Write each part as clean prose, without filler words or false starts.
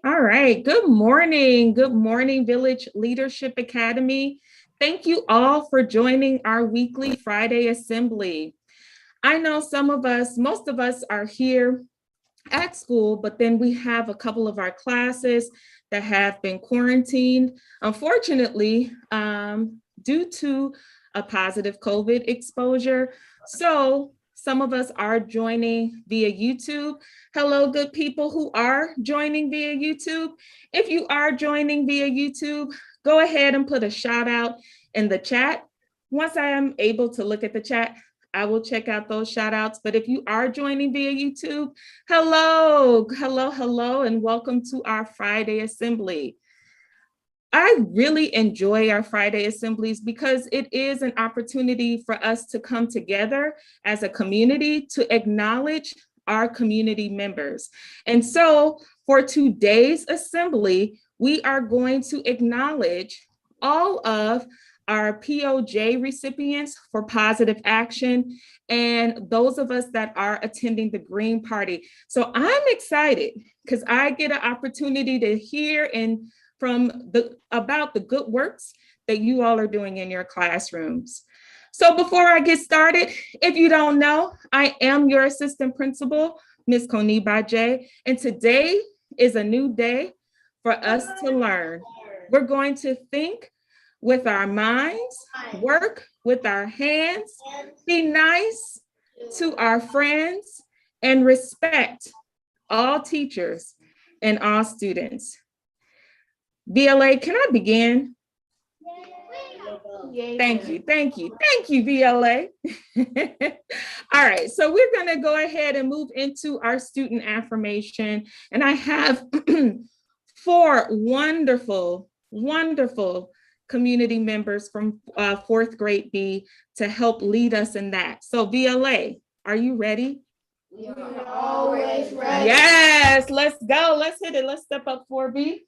All right. Good morning. Good morning, Village Leadership Academy. Thank you all for joining our weekly Friday assembly. I know some of us, most of us are here at school, but then we have a couple of our classes that have been quarantined, unfortunately, due to a positive COVID exposure. So some of us are joining via YouTube. Hello, good people who are joining via YouTube. If you are joining via YouTube, go ahead and put a shout out in the chat. Once I am able to look at the chat, I will check out those shout outs. But if you are joining via YouTube, hello, and welcome to our Friday assembly. I really enjoy our Friday assemblies because it is an opportunity for us to come together as a community to acknowledge our community members. And so for today's assembly, we are going to acknowledge all of our POJ recipients for positive action and those of us that are attending the Green Party. So I'm excited because I get an opportunity to hear about the good works that you all are doing in your classrooms. So before I get started, if you don't know, I am your assistant principal, Ms. Koniba J, and today is a new day for us to learn. We're going to think with our minds, work with our hands, be nice to our friends, and respect all teachers and all students. VLA, can I begin? Thank you, VLA. All right, so we're gonna go ahead and move into our student affirmation. And I have four wonderful community members from fourth grade B to help lead us in that. So VLA, are you ready? We are always ready. Yes, let's go, let's hit it. Let's step up 4B.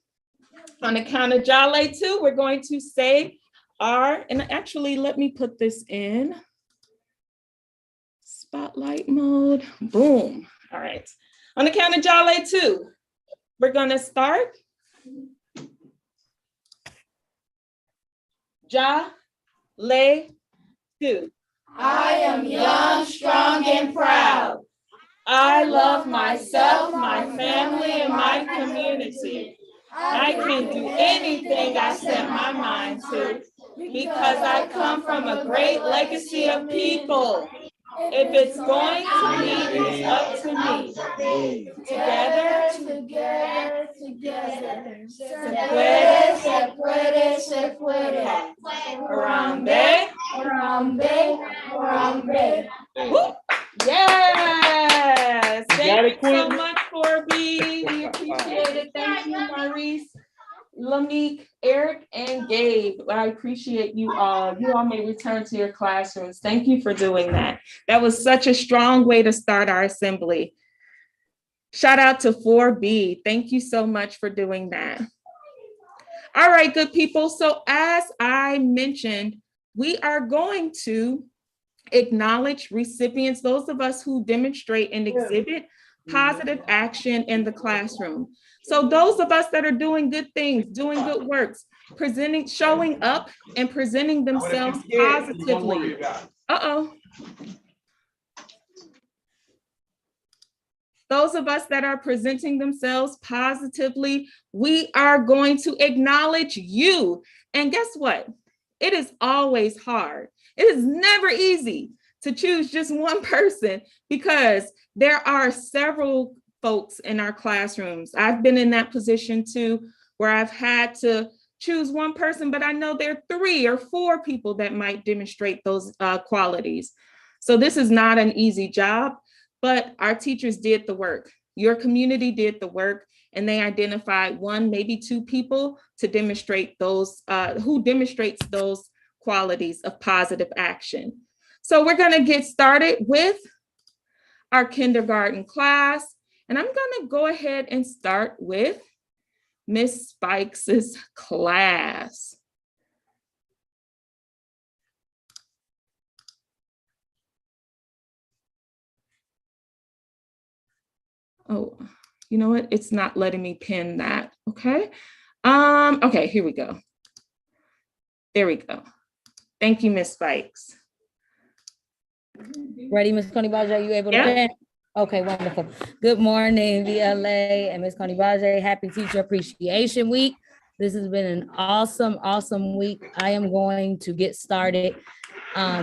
On the count of Jale 2, we're going to say and actually let me put this in spotlight mode. Boom. All right. On the count of Jale 2, we're going to start. Jale 2. I am young, strong, and proud. I love myself, my family, and my community. I can do anything I set my mind to because I come from a great legacy of people. If it's going to be, it's up to me. Together, Se puede. Harambe. Yes. Thank you so much, 4B. We appreciate it. Thank you, Maurice, Lamique, Eric, and Gabe. I appreciate you all. You all may return to your classrooms. Thank you for doing that. That was such a strong way to start our assembly. Shout out to 4B. Thank you so much for doing that. All right, good people. So as I mentioned, we are going to acknowledge recipients, those of us who demonstrate and exhibit positive action in the classroom. So those of us that are doing good things, doing good works, showing up and presenting themselves positively. Those of us that are presenting themselves positively, we are going to acknowledge you. And guess what? It is always hard. It is never easy to choose just one person because there are several folks in our classrooms. I've been in that position too, where I've had to choose one person, but I know there are 3 or 4 people that might demonstrate those qualities. So this is not an easy job, but our teachers did the work. Your community did the work, and they identified 1, maybe 2 people to demonstrate those, who demonstrates those qualities of positive action. So we're gonna get started with our kindergarten class, and I'm gonna go ahead and start with Miss Spikes' class. Oh, You know what? It's not letting me pin that. Okay. Okay, here we go. There we go. Thank you, Miss Spikes. Ready, Miss Connie Baje, are you able to pin? Okay, wonderful. Good morning, VLA and Miss Connie Baje. Happy Teacher Appreciation Week. This has been an awesome week. I am going to get started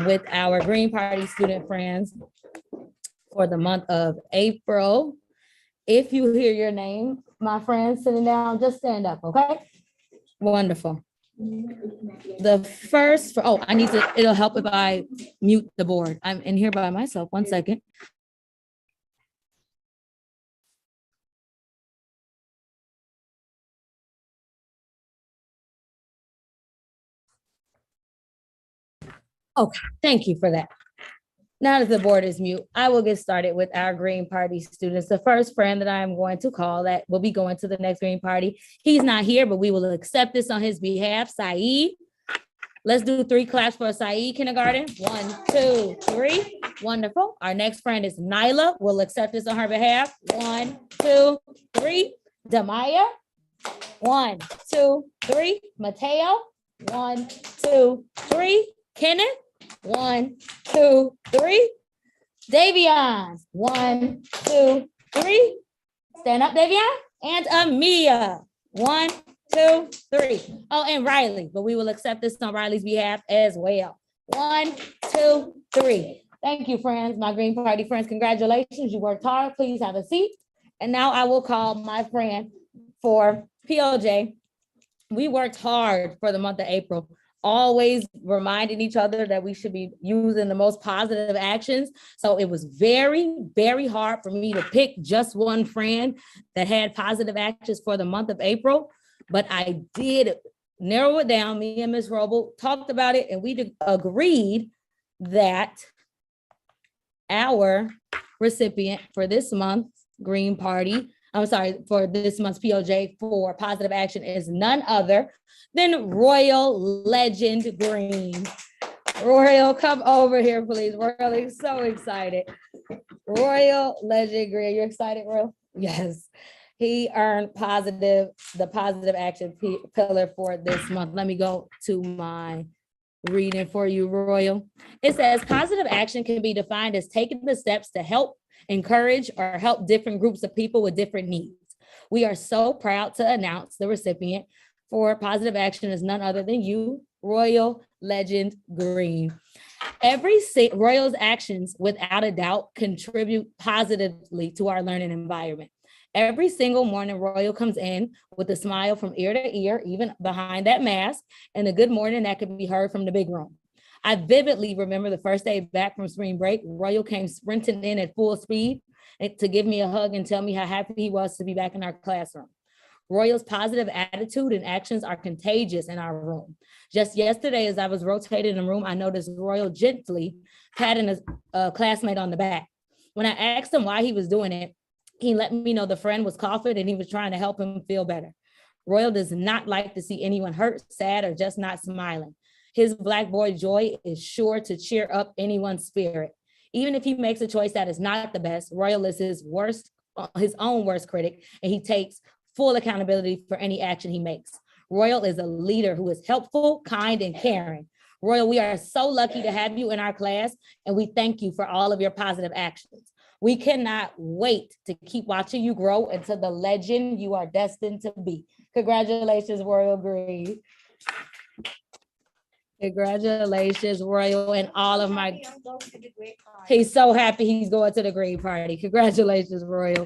with our Green Party student friends for the month of April. If you hear your name, my friends sitting down, just stand up, okay? Wonderful. The first, I need to, it'll help if I mute the board. I'm in here by myself, 1 second. Okay, thank you for that. Now that the board is mute, I will get started with our Green Party students. The first friend that I am going to call that will be going to the next Green Party. He's not here, but we will accept this on his behalf. Saeed. Let's do 3 claps for Saeed Kindergarten. 1, 2, 3. Wonderful. Our next friend is Nyla. We'll accept this on her behalf. 1, 2, 3. Damaya. 1, 2, 3. Mateo. 1, 2, 3. Kenneth. 1, 2, 3. Davion. 1, 2, 3. Stand up, Davion. And Amia. 1, 2, 3. Oh, and Riley, but we will accept this on Riley's behalf as well. 1, 2, 3. Thank you, friends, my Green Party friends. Congratulations, you worked hard. Please have a seat. And now I will call my friend for POJ. We worked hard for the month of April, always reminding each other that we should be using the most positive actions. So it was very hard for me to pick just one friend that had positive actions for the month of April, but I did narrow it down. Me and Ms. Roble talked about it, and we agreed that our recipient for this month's Green Party, for this month's POJ for positive action is none other than Royal Legend Green. Royal, come over here, please. Royal is so excited. Royal Legend Green, you're excited, Royal? Yes. He earned the positive action pillar for this month. Let me go to my reading for you, Royal. It says positive action can be defined as taking the steps to help, encourage, or help different groups of people with different needs. We are so proud to announce the recipient for positive action is none other than you, Royal Legend Green. Royal's actions, without a doubt, contribute positively to our learning environment. Every single morning, Royal comes in with a smile from ear to ear, even behind that mask, and a good morning that could be heard from the big room. I vividly remember the first day back from spring break, Royal came sprinting in at full speed to give me a hug and tell me how happy he was to be back in our classroom. Royal's positive attitude and actions are contagious in our room. Just yesterday, as I was rotating the room, I noticed Royal gently patting a classmate on the back. When I asked him why he was doing it, he let me know the friend was coughing and he was trying to help him feel better. Royal does not like to see anyone hurt, sad, or just not smiling. His Black boy joy is sure to cheer up anyone's spirit. Even if he makes a choice that is not the best, Royal is his own worst critic, and he takes full accountability for any action he makes. Royal is a leader who is helpful, kind, and caring. Royal, we are so lucky to have you in our class, and we thank you for all of your positive actions. We cannot wait to keep watching you grow into the legend you are destined to be. Congratulations, Royal Green. Congratulations, Royal, and all of my, he's so happy he's going to the Green Party. Congratulations, Royal.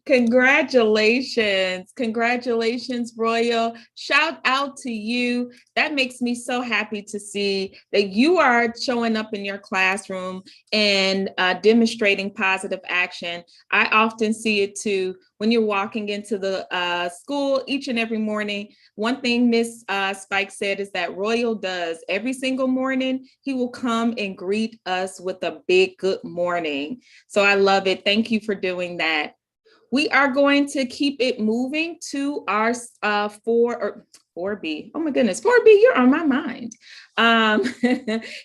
Congratulations. Congratulations, Royal. Shout out to you. That makes me so happy to see that you are showing up in your classroom and demonstrating positive action. I often see it too when you're walking into the school each and every morning. One thing Miss Spike said is that Royal does every single morning. He will come and greet us with a big good morning. So I love it. Thank you for doing that. We are going to keep it moving to our 4B. Oh my goodness, 4B, you're on my mind.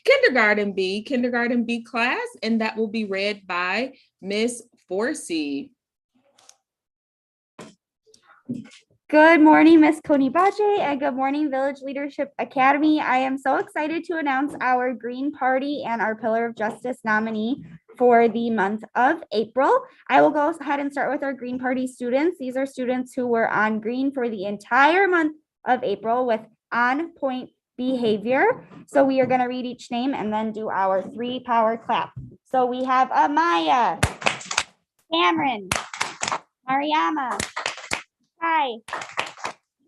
Kindergarten B class, and that will be read by Miss Forsey. Good morning, Miss Coney Bache, and good morning, Village Leadership Academy. I am so excited to announce our Green Party and our Pillar of Justice nominee for the month of April. I will go ahead and start with our Green Party students. These are students who were on green for the entire month of April with on-point behavior. So we are going to read each name and then do our 3 power clap. So we have Amaya, Cameron, Mariama, Hi,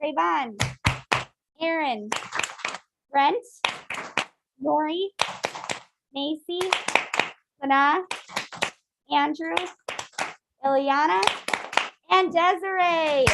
Trayvon, Aaron, Brent, Nori, Macy, Sana, Andrew, Ileana, and Desiree.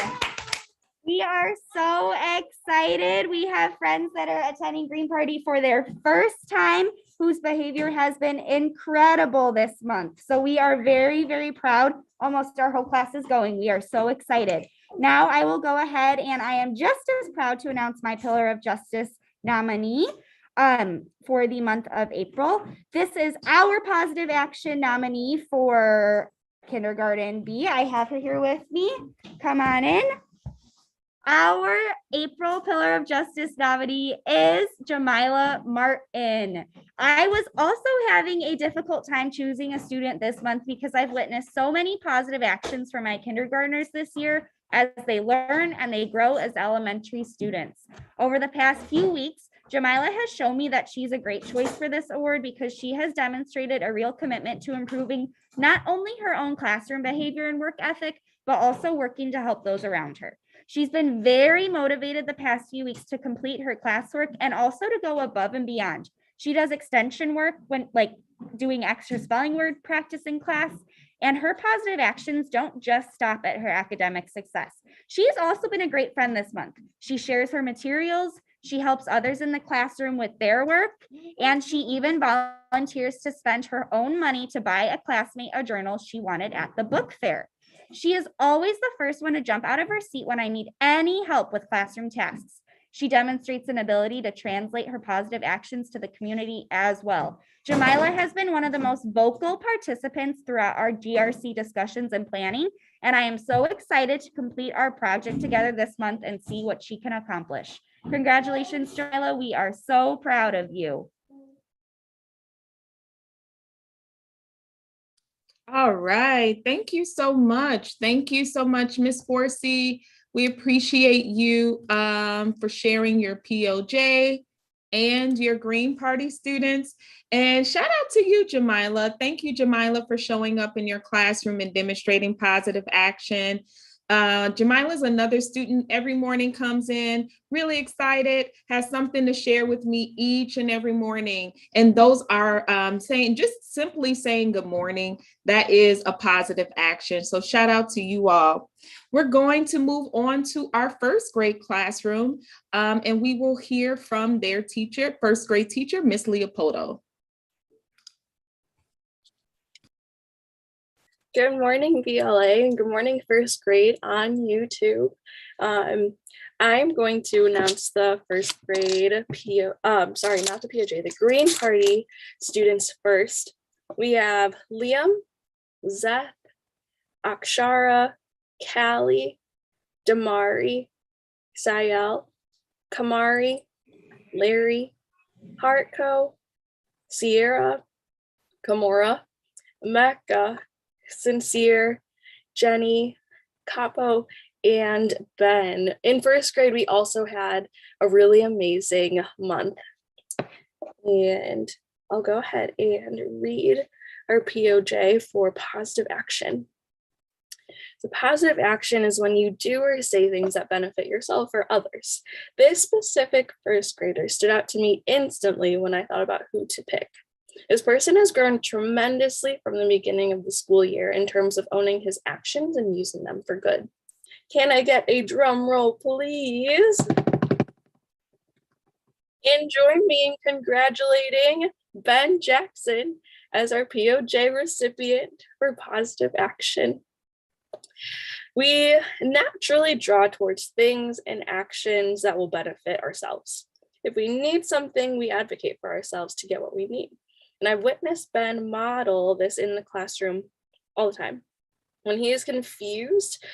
We are so excited. We have friends that are attending Green Party for their first time whose behavior has been incredible this month. So we are very, very proud. Almost our whole class is going. We are so excited. Now I will go ahead and I am just as proud to announce my Pillar of Justice nominee for the month of April. This is our Positive Action nominee for Kindergarten B. I have her here with me. Come on in. Our April Pillar of Justice nominee is Jamila Martin. I was also having a difficult time choosing a student this month because I've witnessed so many positive actions for my kindergartners this year as they learn and they grow as elementary students. Over the past few weeks, Jamila has shown me that she's a great choice for this award because she has demonstrated a real commitment to improving not only her own classroom behavior and work ethic, but also working to help those around her. She's been very motivated the past few weeks to complete her classwork and also to go above and beyond. She does extension work when doing extra spelling word practice in class, and her positive actions don't just stop at her academic success. She's also been a great friend this month. She shares her materials, she helps others in the classroom with their work, and she even volunteers to spend her own money to buy a classmate a journal she wanted at the book fair. She is always the first one to jump out of her seat when I need any help with classroom tasks. She demonstrates an ability to translate her positive actions to the community as well. Jamila has been one of the most vocal participants throughout our GRC discussions and planning, and I am so excited to complete our project together this month and see what she can accomplish. Congratulations, Jamila. We are so proud of you. All right. Thank you so much. Thank you so much, Ms. Forsey. We appreciate you for sharing your POJ and your Green Party students. And shout out to you, Jamila. Thank you, Jamila, for showing up in your classroom and demonstrating positive action. Jamila's another student every morning, comes in really excited, has something to share with me each and every morning. And those are just simply saying good morning. That is a positive action. So shout out to you all. We're going to move on to our first grade classroom, and we will hear from their teacher, first grade teacher, Miss Leopoldo. Good morning, VLA, and good morning, first grade on YouTube. I'm going to announce the first grade not the POJ, the Green Party students first. We have Liam, Zeth, Akshara, Callie, Damari, Sayel, Kamari, Larry, Hartko, Sierra, Kamora, Mecca, Sincere, Jenny, Capo, and Ben. In first grade, we also had a really amazing month. And I'll go ahead and read our POJ for positive action. So positive action is when you do or say things that benefit yourself or others. This specific first grader stood out to me instantly when I thought about who to pick. This person has grown tremendously from the beginning of the school year in terms of owning his actions and using them for good. Can I get a drum roll, please? And join me in congratulating Ben Jackson as our POJ recipient for positive action. We naturally draw towards things and actions that will benefit ourselves. If we need something, we advocate for ourselves to get what we need. And I've witnessed Ben model this in the classroom all the time. When he is confused,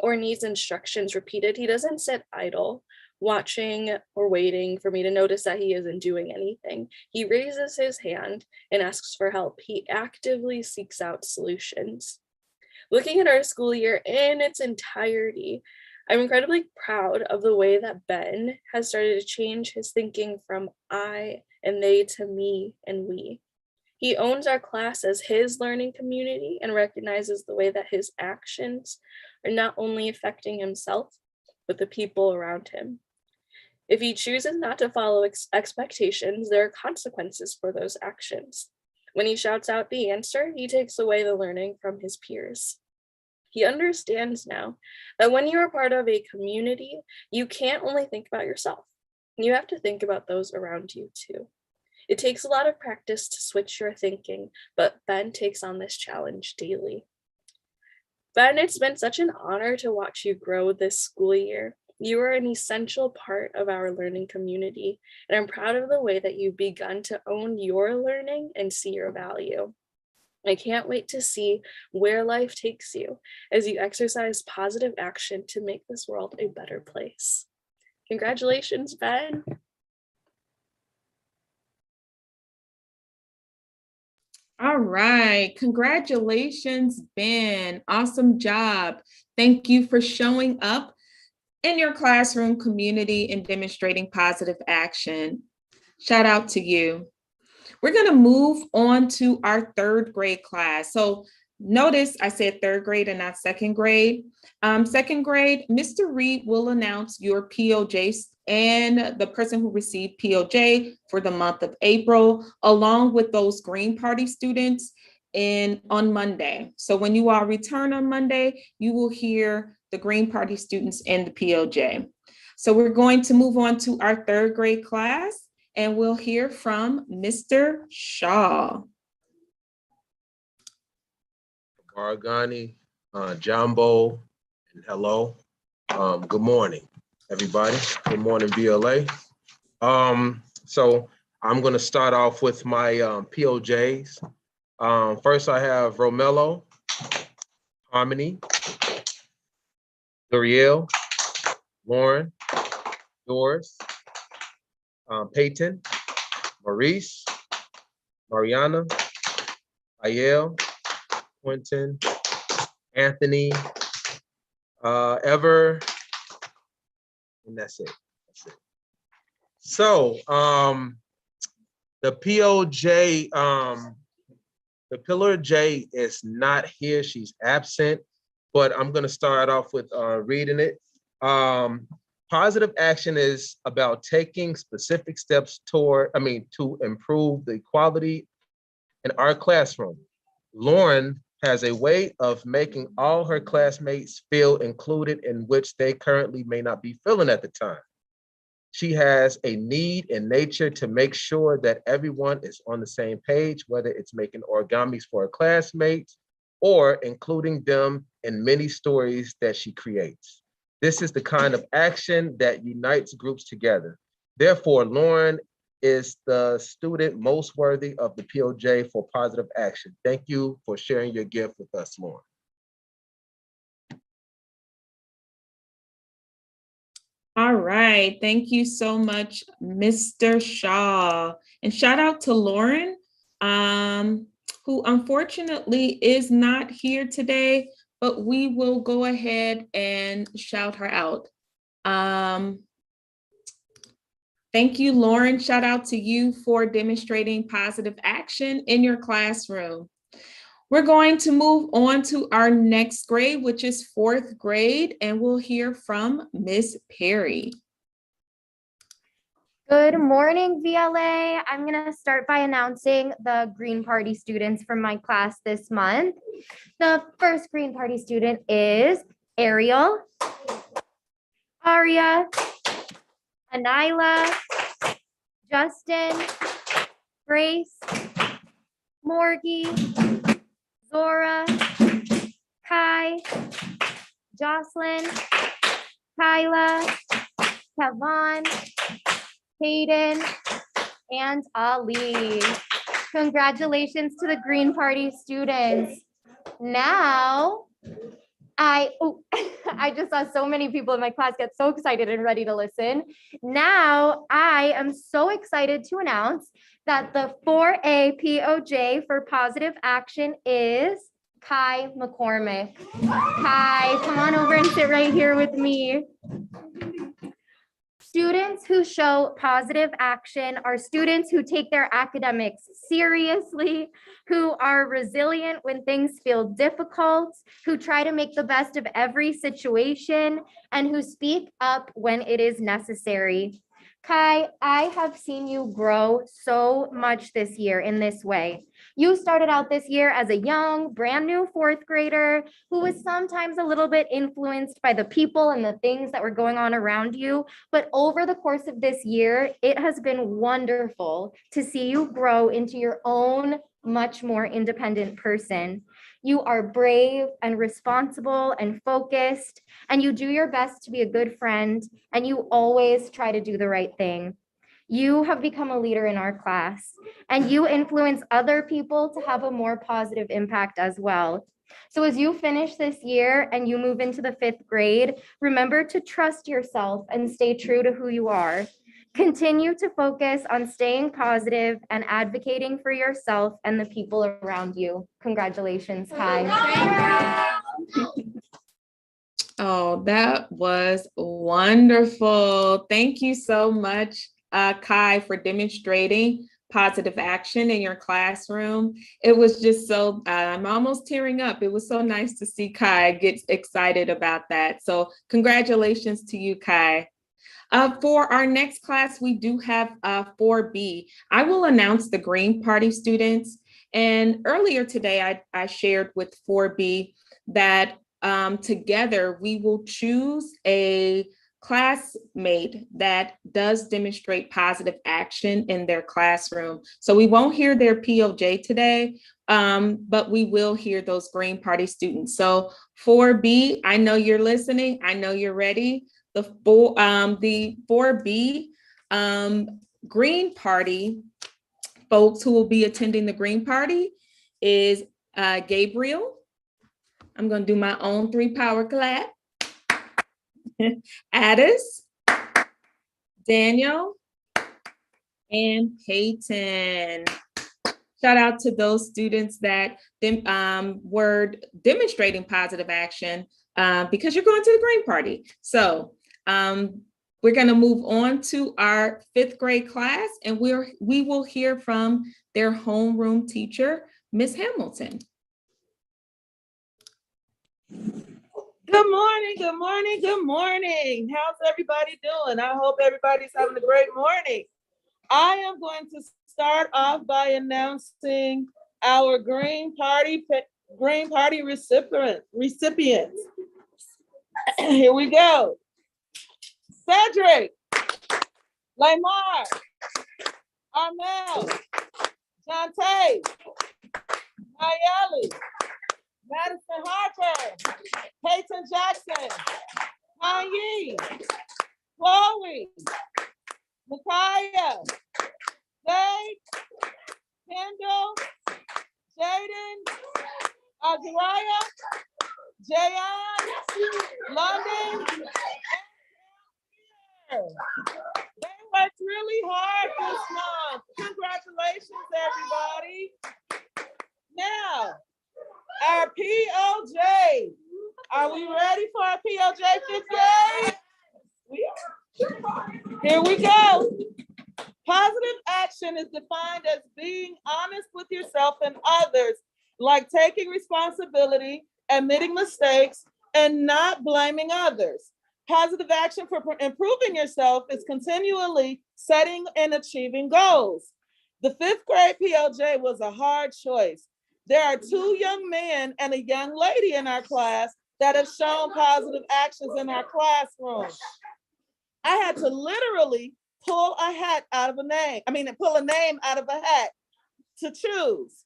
or needs instructions repeated, he doesn't sit idle, watching or waiting for me to notice that he isn't doing anything. He raises his hand and asks for help. He actively seeks out solutions. Looking at our school year in its entirety, I'm incredibly proud of the way that Ben has started to change his thinking from I and they to me and we. He owns our class as his learning community and recognizes the way that his actions are not only affecting himself, but the people around him. If he chooses not to follow expectations, there are consequences for those actions. When he shouts out the answer, he takes away the learning from his peers. He understands now that when you are part of a community, you can't only think about yourself. You have to think about those around you too. It takes a lot of practice to switch your thinking, but Ben takes on this challenge daily. Ben, it's been such an honor to watch you grow this school year. You are an essential part of our learning community, and I'm proud of the way that you've begun to own your learning and see your value. I can't wait to see where life takes you as you exercise positive action to make this world a better place. Congratulations, Ben. All right. Congratulations, Ben. Awesome job. Thank you for showing up in your classroom community and demonstrating positive action. Shout out to you. We're going to move on to our third grade class. So notice I said third grade and not second grade. Second grade, Mr. Reed will announce your POJs and the person who received POJ for the month of April, along with those Green Party students on Monday. So when you all return on Monday, you will hear the Green Party students and the POJ. So we're going to move on to our third grade class, and we'll hear from Mr. Shaw. Bargani, Jambo, and hello. Good morning, everybody. Good morning, VLA. So I'm going to start off with my POJs. First, I have Romello, Harmony, Doriel, Lauren, Doris, Peyton, Maurice, Mariana, Ayel, Quentin, Anthony, Ever, and that's it. So the POJ, the Pillar J is not here. She's absent, but I'm going to start off with reading it. Positive action is about taking specific steps to improve the quality in our classroom. Lauren has a way of making all her classmates feel included in which they currently may not be feeling at the time. She has a need in nature to make sure that everyone is on the same page, whether it's making origamis for her classmates or including them in many stories that she creates. This is the kind of action that unites groups together. Therefore, Lauren is the student most worthy of the POJ for positive action. Thank you for sharing your gift with us, Lauren. All right. Thank you so much, Mr. Shaw. And shout out to Lauren, who unfortunately is not here today, but we will go ahead and shout her out. Thank you, Lauren. Shout out to you for demonstrating positive action in your classroom. We're going to move on to our next grade, which is fourth grade, and we'll hear from Miss Perry. Good morning, VLA. I'm going to start by announcing the Green Party students from my class this month. The first Green Party student is Ariel, Aria, Anila, Justin, Grace, Morgie, Zora, Kai, Jocelyn, Kyla, Kevon, Hayden, and Ali. Congratulations to the Green Party students. Now I just saw so many people in my class get so excited and ready to listen. Now I am so excited to announce that the 4A POJ for positive action is Kai McCormick. Kai, come on over and sit right here with me. Students who show positive action are students who take their academics seriously, who are resilient when things feel difficult, who try to make the best of every situation, and who speak up when it is necessary. Kai, I have seen you grow so much this year in this way. You started out this year as a young, brand new fourth grader who was sometimes a little bit influenced by the people and the things that were going on around you. But over the course of this year, it has been wonderful to see you grow into your own much more independent person. You are brave and responsible and focused, and you do your best to be a good friend, and you always try to do the right thing. You have become a leader in our class, and you influence other people to have a more positive impact as well. So as you finish this year and you move into the 5th grade, remember to trust yourself and stay true to who you are. Continue to focus on staying positive and advocating for yourself and the people around you. Congratulations, Kai. Oh, that was wonderful. Thank you so much, Kai, for demonstrating positive action in your classroom. It was just so, I'm almost tearing up. It was so nice to see Kai get excited about that. So congratulations to you, Kai. For our next class, we do have 4B. I will announce the Green Party students. And earlier today, I shared with 4B that together we will choose a classmate that does demonstrate positive action in their classroom. So we won't hear their POJ today, but we will hear those Green Party students. So 4B, I know you're listening. I know you're ready. The 4B Green Party folks who will be attending the Green Party is Gabriel. I'm going to do my own 3 power clap. Addis, Daniel, and Peyton. Shout out to those students that were demonstrating positive action because you're going to the Green Party. So we're going to move on to our 5th grade class, and we will hear from their homeroom teacher, Miss Hamilton. Good morning, good morning, good morning. How's everybody doing? I hope everybody's having a great morning. I am going to start off by announcing our Green Party recipients. Here we go. Cedric, Lamar, Armel, Jonte, Nayeli, Madison Harper, Peyton Jackson, Kanye, Chloe, Micaiah, Zay, Kendall, Jaden, Azariah, Jayon, London, and they worked really hard this month. Congratulations, everybody. Now, our POJ. Are we ready for our POJ 5th grade? We are. Here we go. Positive action is defined as being honest with yourself and others, like taking responsibility, admitting mistakes, and not blaming others. Positive action for improving yourself is continually setting and achieving goals. The 5th grade POJ was a hard choice. There are 2 young men and a young lady in our class that have shown positive actions in our classroom. I had to literally pull a name out of a hat to choose.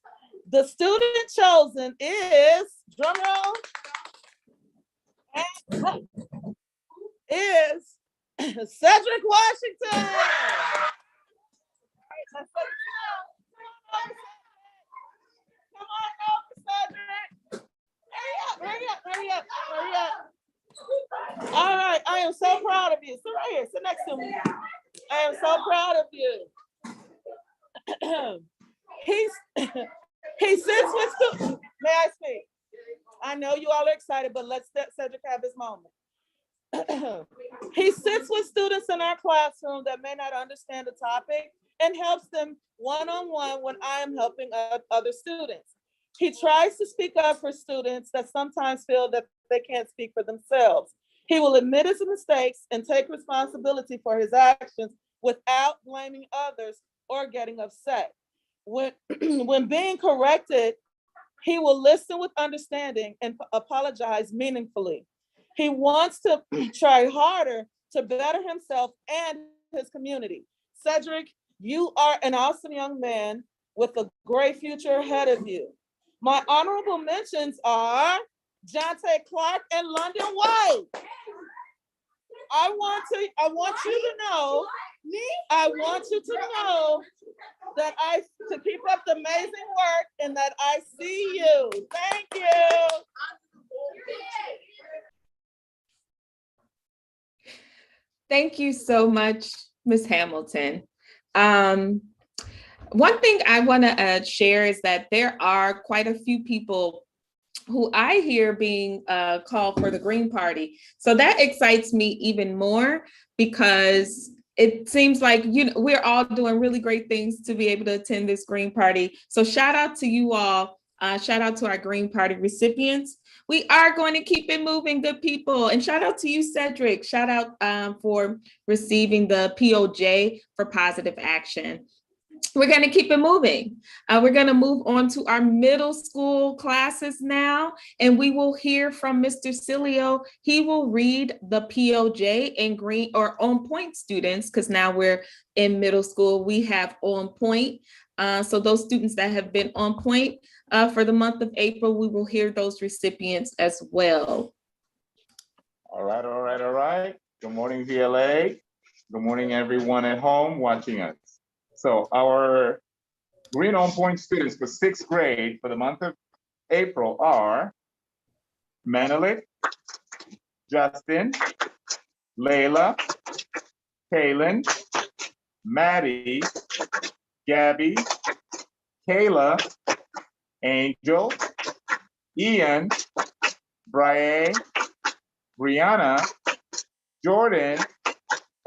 The student chosen is, drumroll, is Cedric Washington. Come on over, Cedric. Hurry up. Hurry up, hurry up, hurry up. All right, I am so proud of you. Sit right here, sit next to me. I am so proud of you. He's, he sits with students. May I speak? I know you all are excited, but let's let Cedric have his moment. He sits with students in our classroom that may not understand the topic and helps them one-on-one when I am helping other students. He tries to speak up for students that sometimes feel that they can't speak for themselves. He will admit his mistakes and take responsibility for his actions without blaming others or getting upset. When, when being corrected, he will listen with understanding and apologize meaningfully. He wants to try harder to better himself and his community. Cedric, you are an awesome young man with a great future ahead of you. My honorable mentions are Jonte Clark and London White. I want you to know that to keep up the amazing work and that I see you. Thank you. Thank you so much, Ms. Hamilton. One thing I want to share is that there are quite a few people who I hear being called for the Green Party. So that excites me even more because it seems like, you know, we're all doing really great things to be able to attend this Green Party. So shout out to you all. Shout out to our Green Party recipients. We are going to keep it moving, good people. And shout out to you, Cedric. Shout out for receiving the POJ for positive action. We're going to keep it moving. We're going to move on to our middle school classes now, and we will hear from Mr. Cilio. He will read the POJ and Green or On Point students, because now we're in middle school. We have On Point. So those students that have been on point for the month of April, we will hear those recipients as well. All right, all right, all right. Good morning, VLA. Good morning, everyone at home watching us. So our Green On Point students for 6th grade for the month of April are Manelik, Justin, Layla, Kaylin, Maddie, Gabby, Kayla, Angel, Ian, Brian, Brianna, Jordan,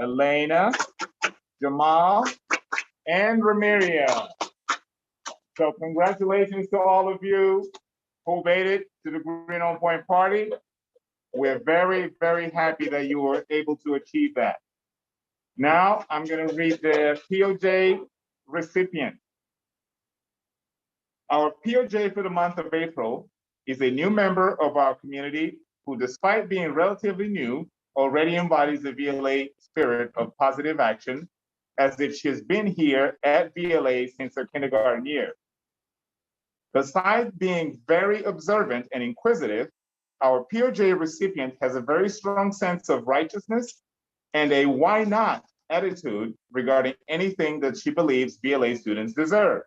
Elena, Jamal, and Ramiria. So congratulations to all of you who made it to the Green On Point party. We're very, very happy that you were able to achieve that. Now I'm going to read the POJ recipient. Our POJ for the month of April is a new member of our community who, despite being relatively new, already embodies the VLA spirit of positive action, as if she's been here at VLA since her kindergarten year. Besides being very observant and inquisitive, our POJ recipient has a very strong sense of righteousness and a why not attitude regarding anything that she believes VLA students deserve.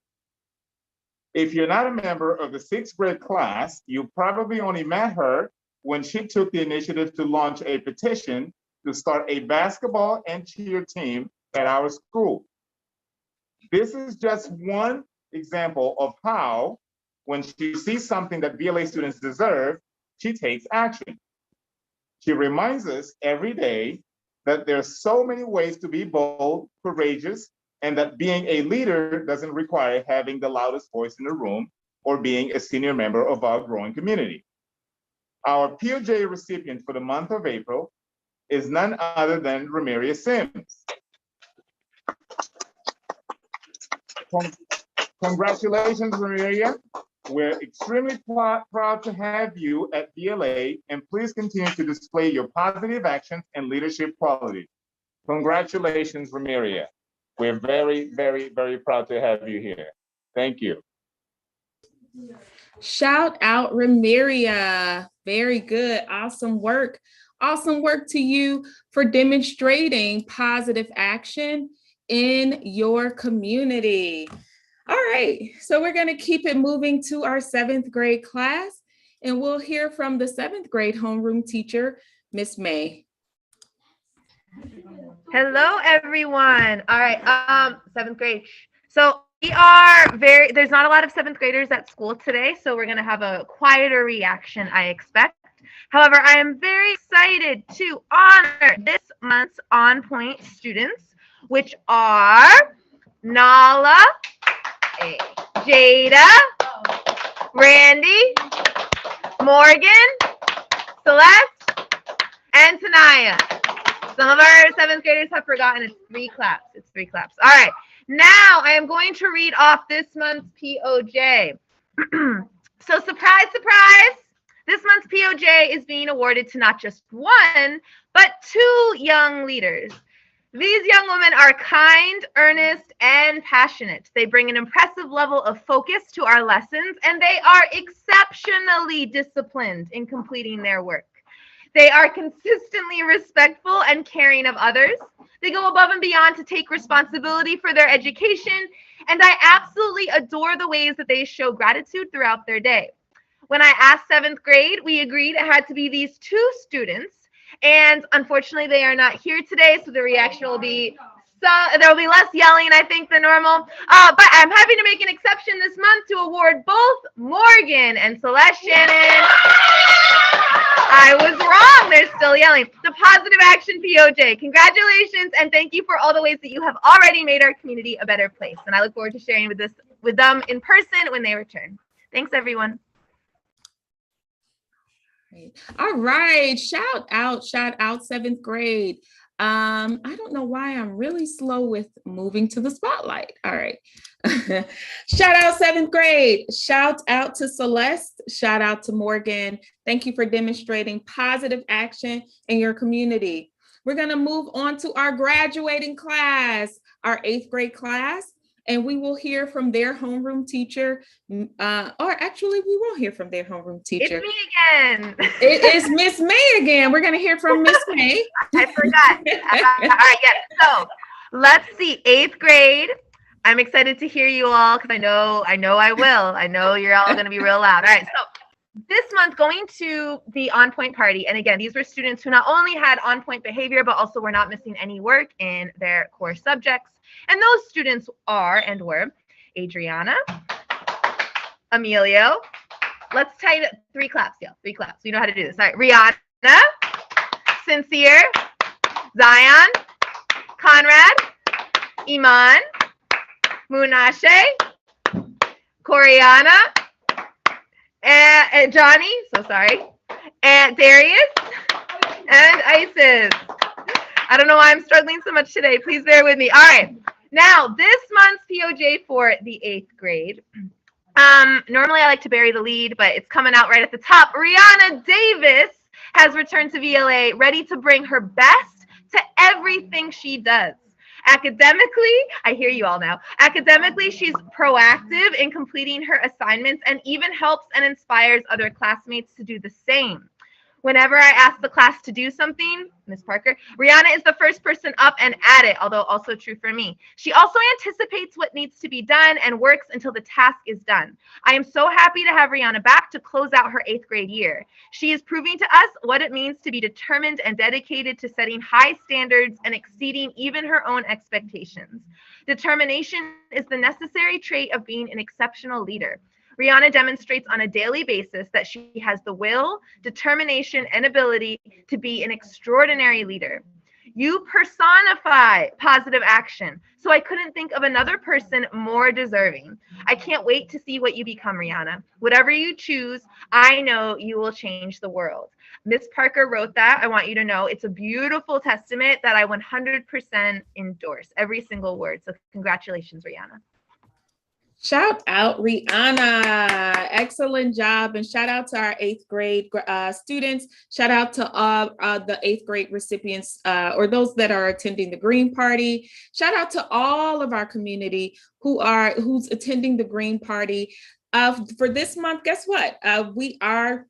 If you're not a member of the 6th grade class, you probably only met her when she took the initiative to launch a petition to start a basketball and cheer team at our school. This is just one example of how, when she sees something that VLA students deserve, she takes action. She reminds us every day that there's so many ways to be bold, courageous, and that being a leader doesn't require having the loudest voice in the room or being a senior member of our growing community. Our POJ recipient for the month of April is none other than Ramiria Sims. Congratulations, Ramiria. We're extremely proud to have you at VLA, and please continue to display your positive actions and leadership qualities. Congratulations, Ramiria. We're very, very, very proud to have you here. Thank you. Shout out Ramiria. Very good. Awesome work. Awesome work to you for demonstrating positive action in your community. All right, so we're going to keep it moving to our 7th grade class. And we'll hear from the 7th grade homeroom teacher, Miss May. Hello, everyone. All right, 7th grade. So we are there's not a lot of 7th graders at school today, so we're gonna have a quieter reaction, I expect. However, I am very excited to honor this month's On Point students, which are Nala, Jada, Randy, Morgan, Celeste, and Tanaya. Some of our 7th graders have forgotten it's 3 claps. It's 3 claps. All right. Now I am going to read off this month's POJ. So surprise, surprise. This month's POJ is being awarded to not just 1, but 2 young leaders. These young women are kind, earnest, and passionate. They bring an impressive level of focus to our lessons, and they are exceptionally disciplined in completing their work. They are consistently respectful and caring of others. They go above and beyond to take responsibility for their education, and I absolutely adore the ways that they show gratitude throughout their day. When I asked 7th grade, we agreed it had to be these 2 students, and unfortunately they are not here today, so the reaction will be there will be less yelling, I think, than normal. But I'm happy to make an exception this month to award both Morgan and Celeste Shannon. I was wrong. They're still yelling. The Positive Action POJ. Congratulations, and thank you for all the ways that you have already made our community a better place. And I look forward to sharing with them in person when they return. Thanks, everyone. All right, shout out 7th grade. I don't know why I'm really slow with moving to the spotlight. All right. Shout out 7th grade. Shout out to Celeste. Shout out to Morgan. Thank you for demonstrating positive action in your community. We're going to move on to our graduating class, our 8th grade class. And we will hear from their homeroom teacher, or actually we won't hear from their homeroom teacher. It's me again. It is Miss May again. We're going to hear from Miss May. I forgot. All right, yes. So let's see, 8th grade. I'm excited to hear you all because I know I will. I know you're all going to be real loud. All right, so this month going to the On Point party. And again, these were students who not only had on point behavior, but also were not missing any work in their core subjects. And those students are and were Adriana, Emilio. Let's type 3 claps, yeah, 3 claps. You know how to do this. All right, Rihanna, Sincere, Zion, Conrad, Iman, Munashe, Coriana, and Johnny, so sorry, and Darius, and Isis. I don't know why I'm struggling so much today. Please bear with me. All right. Now, this month's POJ for the 8th grade. Normally I like to bury the lead, but it's coming out right at the top. Rihanna Davis has returned to VLA, ready to bring her best to everything she does. Academically, I hear you all now. Academically, she's proactive in completing her assignments and even helps and inspires other classmates to do the same. Whenever I ask the class to do something, Ms. Parker, Rihanna is the first person up and at it, although also true for me. She also anticipates what needs to be done and works until the task is done. I am so happy to have Rihanna back to close out her 8th grade year. She is proving to us what it means to be determined and dedicated to setting high standards and exceeding even her own expectations. Determination is the necessary trait of being an exceptional leader. Rihanna demonstrates on a daily basis that she has the will, determination, and ability to be an extraordinary leader. You personify positive action, so I couldn't think of another person more deserving. I can't wait to see what you become, Rihanna. Whatever you choose, I know you will change the world. Miss Parker wrote that. I want you to know it's a beautiful testament that I 100% endorse, every single word. So congratulations, Rihanna. Shout out Rihanna, excellent job. And shout out to our 8th grade students. Shout out to the 8th grade recipients or those that are attending the Green Party. Shout out to all of our community who's attending the Green Party. For this month, guess what? Or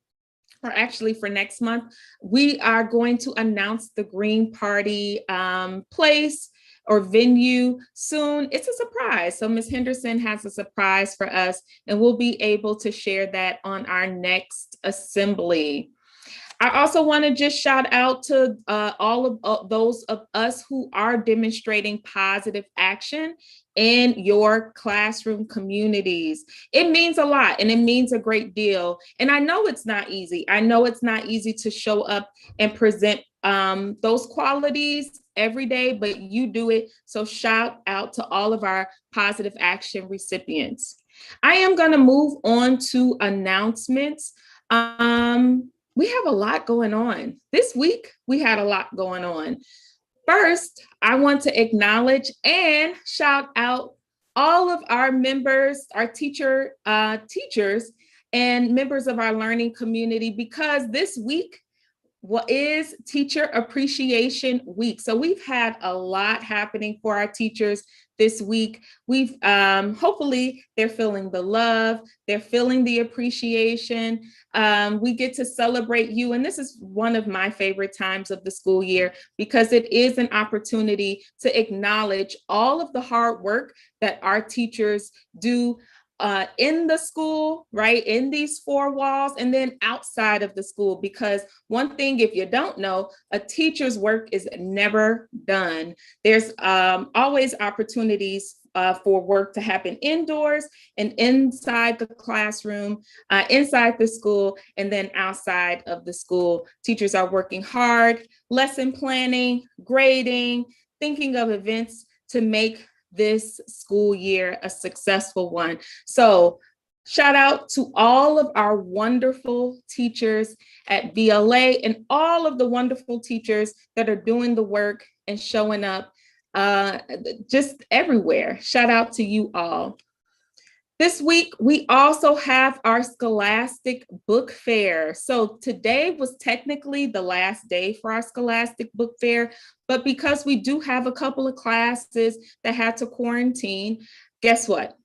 actually for next month, we are going to announce the Green Party place or venue soon. It's a surprise. So Ms. Henderson has a surprise for us, and we'll be able to share that on our next assembly. I also want to just shout out to all of those of us who are demonstrating positive action in your classroom communities. It means a lot and it means a great deal. And I know it's not easy. I know it's not easy to show up and present those qualities every day, but you do it. So shout out to all of our positive action recipients. I am going to move on to announcements. We have a lot going on. This week, we had a lot going on. First, I want to acknowledge and shout out all of our members, our teachers, and members of our learning community, because this week is Teacher Appreciation Week. So we've had a lot happening for our teachers this week. We've hopefully they're feeling the love, they're feeling the appreciation. We get to celebrate you. And this is one of my favorite times of the school year because it is an opportunity to acknowledge all of the hard work that our teachers do in the school, right? In these four walls, and then outside of the school. Because one thing, if you don't know, a teacher's work is never done. There's always opportunities for work to happen indoors and inside the classroom, inside the school, and then outside of the school. Teachers are working hard, lesson planning, grading, thinking of events to make this school year a successful one. So shout out to all of our wonderful teachers at VLA and all of the wonderful teachers that are doing the work and showing up just everywhere. Shout out to you all. This week, we also have our Scholastic Book Fair. So today was technically the last day for our Scholastic Book Fair, but because we do have a couple of classes that had to quarantine, guess what?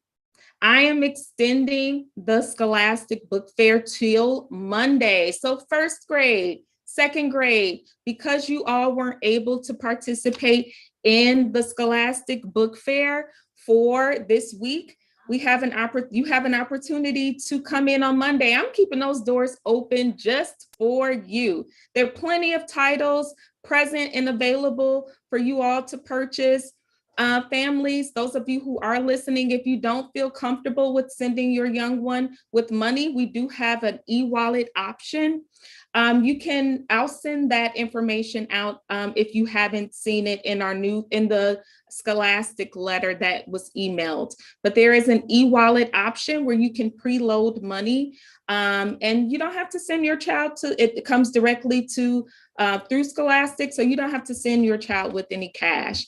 I am extending the Scholastic Book Fair till Monday. So first grade, second grade, because you all weren't able to participate in the Scholastic Book Fair for this week, you have an opportunity to come in on Monday. I'm keeping those doors open just for you. There are plenty of titles present and available for you all to purchase. Families, those of you who are listening, if you don't feel comfortable with sending your young one with money, we do have an e-wallet option. I'll send that information out if you haven't seen it in the Scholastic letter that was emailed. But there is an e-wallet option where you can preload money, and you don't have to send your child it comes directly to through Scholastic, so you don't have to send your child with any cash.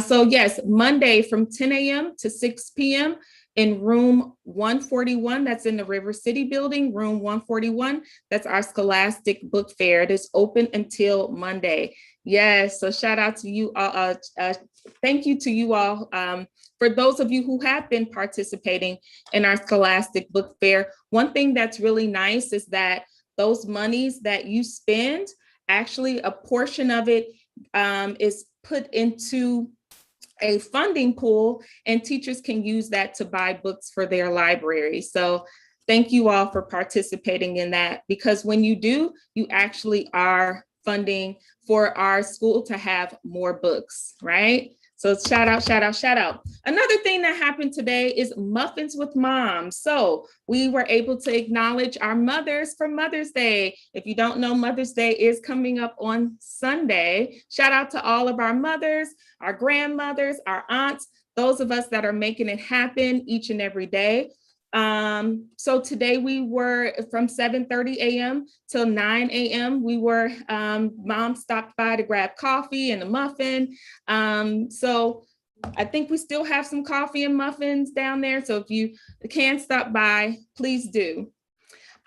So yes, Monday from 10 a.m. to 6 p.m. in room 141, that's in the River City building, room 141, that's our Scholastic Book Fair. It is open until Monday. Yes, so shout out to you all. Thank you to you all. For those of you who have been participating in our Scholastic Book Fair, one thing that's really nice is that those monies that you spend, actually a portion of it is put into a funding pool, and teachers can use that to buy books for their library. So thank you all for participating in that, because when you do, you actually are funding for our school to have more books, right? So shout out, shout out, shout out. Another thing that happened today is Muffins with Mom. So we were able to acknowledge our mothers for Mother's Day. If you don't know, Mother's Day is coming up on Sunday. Shout out to all of our mothers, our grandmothers, our aunts, those of us that are making it happen each and every day. So today we were from 7:30 a.m. till 9 a.m. We were, Mom stopped by to grab coffee and a muffin. So I think we still have some coffee and muffins down there. So if you can stop by, please do.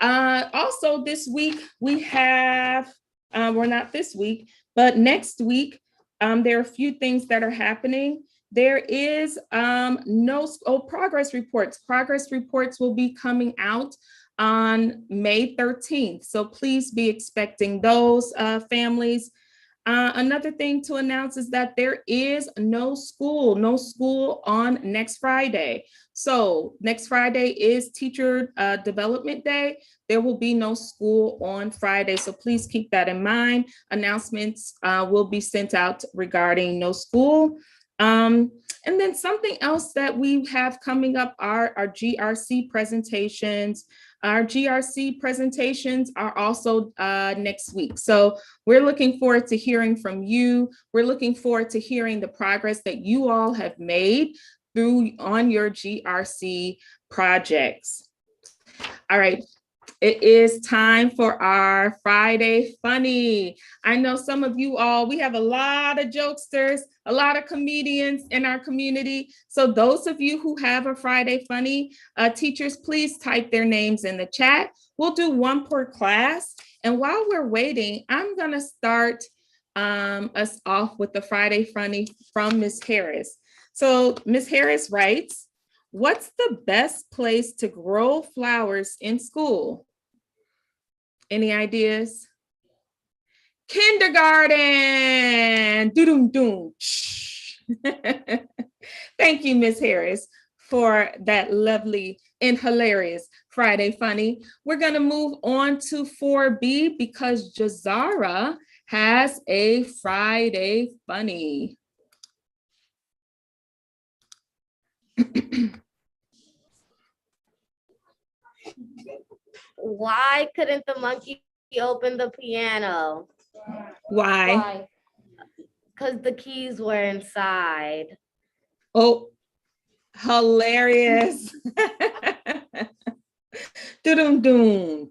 Also this week we have, not this week, but next week, there are a few things that are happening. There is progress reports. Progress reports will be coming out on May 13th. So please be expecting those, families. Another thing to announce is that there is no school on next Friday. So next Friday is Teacher Development Day. There will be no school on Friday, so please keep that in mind. Announcements will be sent out regarding no school. And then something else that we have coming up are our GRC presentations. Our GRC presentations are also next week. So we're looking forward to hearing from you. We're looking forward to hearing the progress that you all have made on your GRC projects. All right. It is time for our Friday Funny. I know some of you all, we have a lot of jokesters, a lot of comedians in our community. So those of you who have a Friday Funny, teachers, please type their names in the chat. We'll do one per class. And while we're waiting, I'm gonna start us off with the Friday Funny from Ms. Harris. So Ms. Harris writes, what's the best place to grow flowers in school? Any ideas? Kindergarten. Doo-doo-doo. Thank you, Ms. Harris, for that lovely and hilarious Friday Funny. We're going to move on to 4B because Jazara has a Friday Funny. Why couldn't the monkey open the piano? Why? Because the keys were inside. Oh, hilarious. Doo-doo-doo.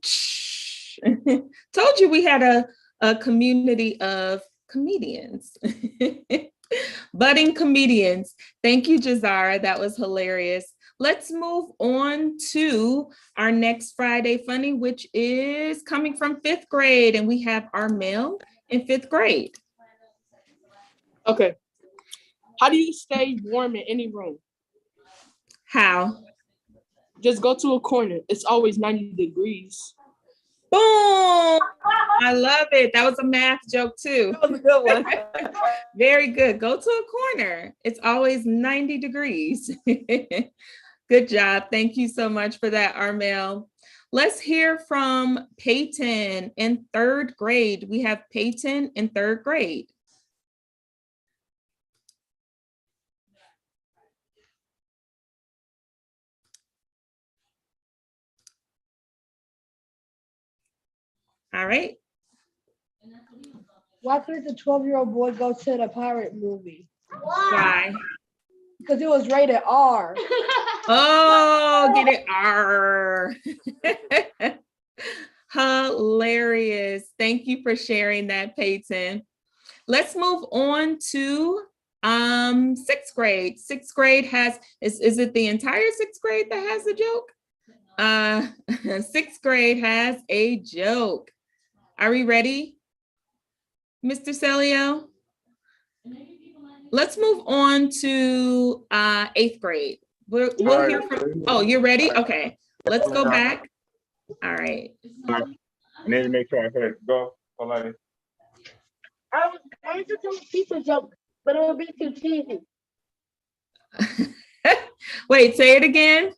Told you we had a community of comedians. Budding comedians. Thank you, Jazara. That was hilarious. Let's move on to our next Friday Funny, which is coming from 5th grade. And we have Armel in 5th grade. Okay. How do you stay warm in any room? How? Just go to a corner. It's always 90 degrees. Boom! I love it. That was a math joke too. That was a good one. Very good. Go to a corner. It's always 90 degrees. Good job. Thank you so much for that, Armel. Let's hear from Peyton in 3rd grade. We have Peyton in 3rd grade. All right. Why couldn't the 12-year-old boy go to the pirate movie? Why? Because it was rated R. Oh, get it. R. Hilarious. Thank you for sharing that, Peyton. Let's move on to 6th grade. 6th grade has, is it the entire 6th grade that has a joke? 6th grade has a joke. Are we ready, Mr. Celio? Let's move on to 8th grade. We'll hear from, oh, you're ready? Okay, let's go back. All right. I need to make sure I heard. Go, Olani. I was going to do a pizza joke, but it would be too cheesy. Wait, say it again.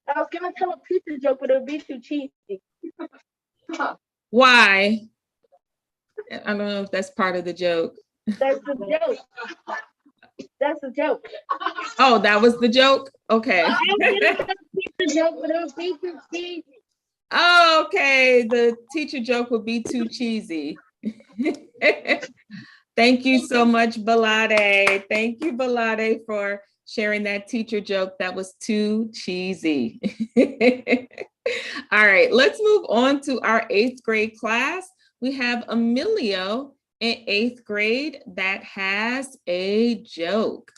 I was going to tell a pizza joke, but it would be too cheesy. Why? I don't know if that's part of the joke. That's the joke. That's the joke. Oh, that was the joke? Okay. I was going to tell a pizza joke, but it would be too cheesy. Oh, okay. The teacher joke would be too cheesy. Thank you so much, Balade. Thank you, Balade, for sharing that teacher joke that was too cheesy. All right, let's move on to our 8th grade class. We have Emilio in 8th grade that has a joke.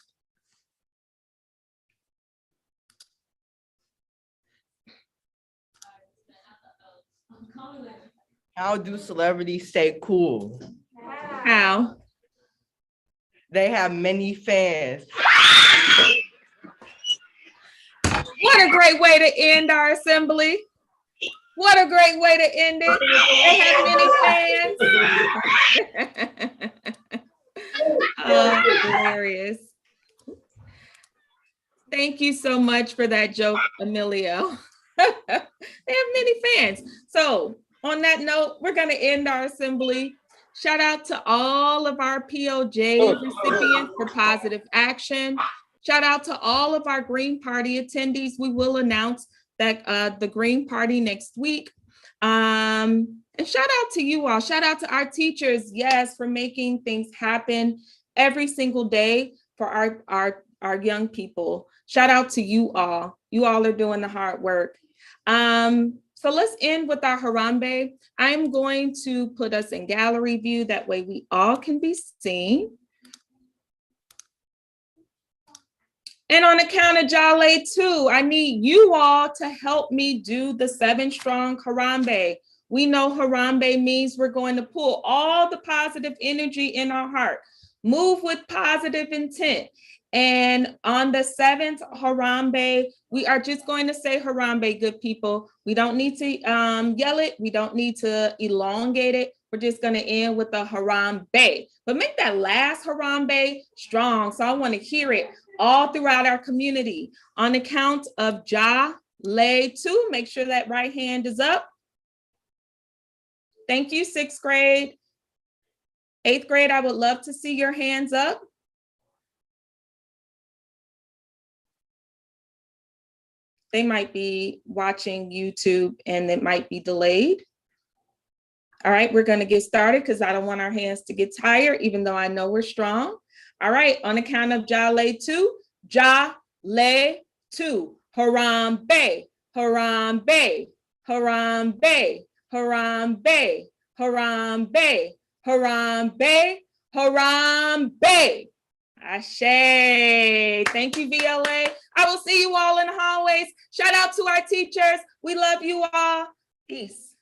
How do celebrities stay cool? How? They have many fans. What a great way to end our assembly. What a great way to end it. They have many fans. Oh, hilarious. Thank you so much for that joke, Emilio. They have many fans. So on that note, we're going to end our assembly. Shout out to all of our POJ recipients for positive action. Shout out to all of our Green Party attendees. We will announce that the Green Party next week. And shout out to you all. Shout out to our teachers, yes, for making things happen every single day for our young people. Shout out to you all. You all are doing the hard work. So let's end with our Harambe. I'm going to put us in gallery view. That way we all can be seen. And on the count of Jale 2, I need you all to help me do the 7 strong Harambe. We know Harambe means we're going to pull all the positive energy in our heart, move with positive intent. And on the 7th Harambe, we are just going to say Harambe, good people. We don't need to yell it. We don't need to elongate it. We're just going to end with the Harambe. But make that last Harambe strong. So I want to hear it all throughout our community. On the count of Jale 2, make sure that right hand is up. Thank you, 6th grade. 8th grade, I would love to see your hands up. They might be watching YouTube and it might be delayed. All right, we're gonna get started because I don't want our hands to get tired, even though I know we're strong. All right, on the count of Jale 2, Jale 2, Harambe, Harambe, Harambe, Harambe, Harambe, Harambe, Harambe. Ashe. Thank you, VLA. I will see you all in the hallways. Shout out to our teachers. We love you all. Peace.